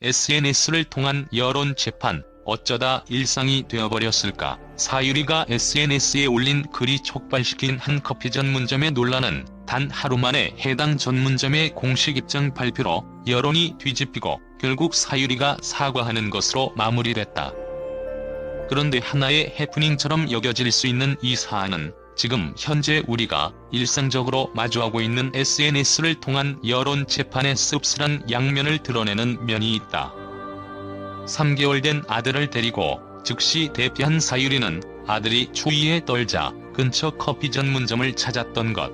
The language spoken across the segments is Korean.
SNS를 통한 여론 재판, 어쩌다 일상이 되어버렸을까? 사유리가 SNS에 올린 글이 촉발시킨 한 커피 전문점의 논란은 단 하루 만에 해당 전문점의 공식 입장 발표로 여론이 뒤집히고 결국 사유리가 사과하는 것으로 마무리됐다. 그런데 하나의 해프닝처럼 여겨질 수 있는 이 사안은 지금 현재 우리가 일상적으로 마주하고 있는 SNS를 통한 여론 재판의 씁쓸한 양면을 드러내는 면이 있다. 3개월 된 아들을 데리고 즉시 대피한 사유리는 아들이 추위에 떨자 근처 커피 전문점을 찾았던 것.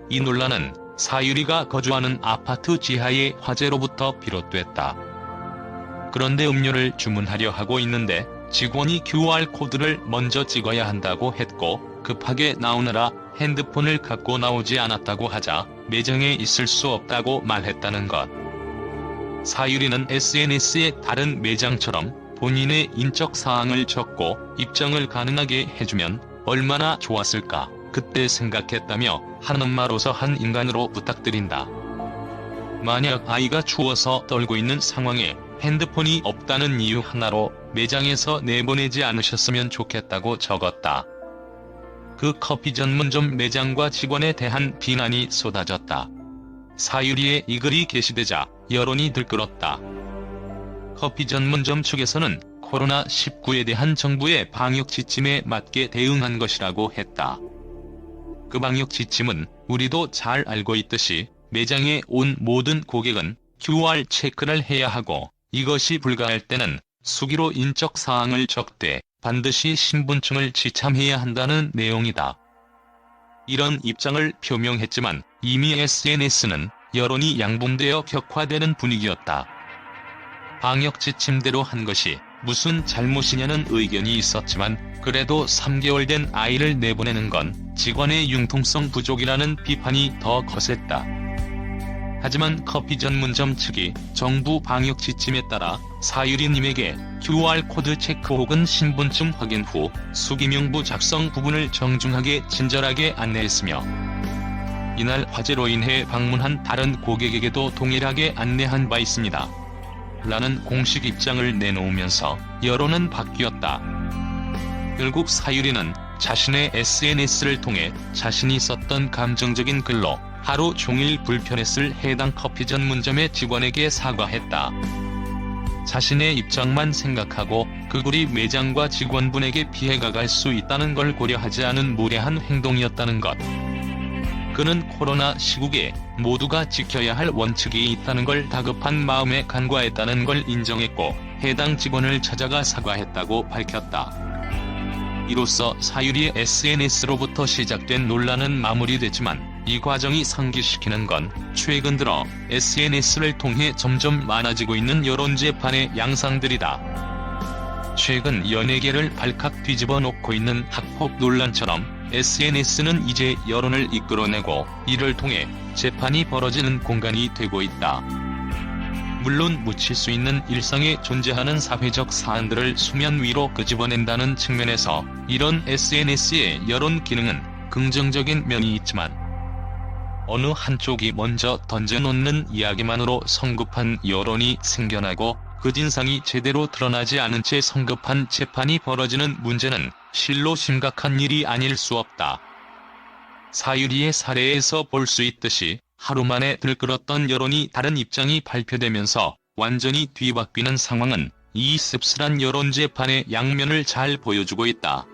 이 논란은 사유리가 거주하는 아파트 지하의 화재로부터 비롯됐다. 그런데 음료를 주문하려 하고 있는데 직원이 QR코드를 먼저 찍어야 한다고 했고 급하게 나오느라 핸드폰을 갖고 나오지 않았다고 하자 매장에 있을 수 없다고 말했다는 것. 사유리는 SNS에 다른 매장처럼 본인의 인적 사항을 적고 입장을 가능하게 해주면 얼마나 좋았을까 그때 생각했다며 한엄마로서 한 인간으로 부탁드린다. 만약 아이가 추워서 떨고 있는 상황에 핸드폰이 없다는 이유 하나로 매장에서 내보내지 않으셨으면 좋겠다고 적었다. 그 커피 전문점 매장과 직원에 대한 비난이 쏟아졌다. 사유리의 이 글이 게시되자 여론이 들끓었다. 커피 전문점 측에서는 코로나19에 대한 정부의 방역 지침에 맞게 대응한 것이라고 했다. 그 방역 지침은 우리도 잘 알고 있듯이 매장에 온 모든 고객은 QR 체크를 해야 하고 이것이 불가할 때는 수기로 인적 사항을 적되 반드시 신분증을 지참해야 한다는 내용이다. 이런 입장을 표명했지만 이미 SNS는 여론이 양분되어 격화되는 분위기였다. 방역 지침대로 한 것이 무슨 잘못이냐는 의견이 있었지만 그래도 3개월 된 아이를 내보내는 건 직원의 융통성 부족이라는 비판이 더 거셌다. 하지만 커피 전문점 측이 정부 방역 지침에 따라 사유리님에게 QR코드 체크 혹은 신분증 확인 후 수기명부 작성 부분을 정중하게 친절하게 안내했으며 이날 화재로 인해 방문한 다른 고객에게도 동일하게 안내한 바 있습니다. 라는 공식 입장을 내놓으면서 여론은 바뀌었다. 결국 사유리는 자신의 SNS를 통해 자신이 썼던 감정적인 글로 하루 종일 불편했을 해당 커피 전문점의 직원에게 사과했다. 자신의 입장만 생각하고 그 글이 매장과 직원분에게 피해가 갈 수 있다는 걸 고려하지 않은 무례한 행동이었다는 것. 그는 코로나 시국에 모두가 지켜야 할 원칙이 있다는 걸 다급한 마음에 간과했다는 걸 인정했고 해당 직원을 찾아가 사과했다고 밝혔다. 이로써 사유리의 SNS로부터 시작된 논란은 마무리됐지만 이 과정이 상기시키는 건 최근 들어 SNS를 통해 점점 많아지고 있는 여론 재판의 양상들이다. 최근 연예계를 발칵 뒤집어 놓고 있는 학폭 논란처럼 SNS는 이제 여론을 이끌어내고 이를 통해 재판이 벌어지는 공간이 되고 있다. 물론 묻힐 수 있는 일상에 존재하는 사회적 사안들을 수면 위로 끄집어낸다는 측면에서 이런 SNS의 여론 기능은 긍정적인 면이 있지만 어느 한쪽이 먼저 던져놓는 이야기만으로 성급한 여론이 생겨나고 그 진상이 제대로 드러나지 않은 채 성급한 재판이 벌어지는 문제는 실로 심각한 일이 아닐 수 없다. 사유리의 사례에서 볼 수 있듯이 하루 만에 들끓었던 여론이 다른 입장이 발표되면서 완전히 뒤바뀌는 상황은 이 씁쓸한 여론 재판의 양면을 잘 보여주고 있다.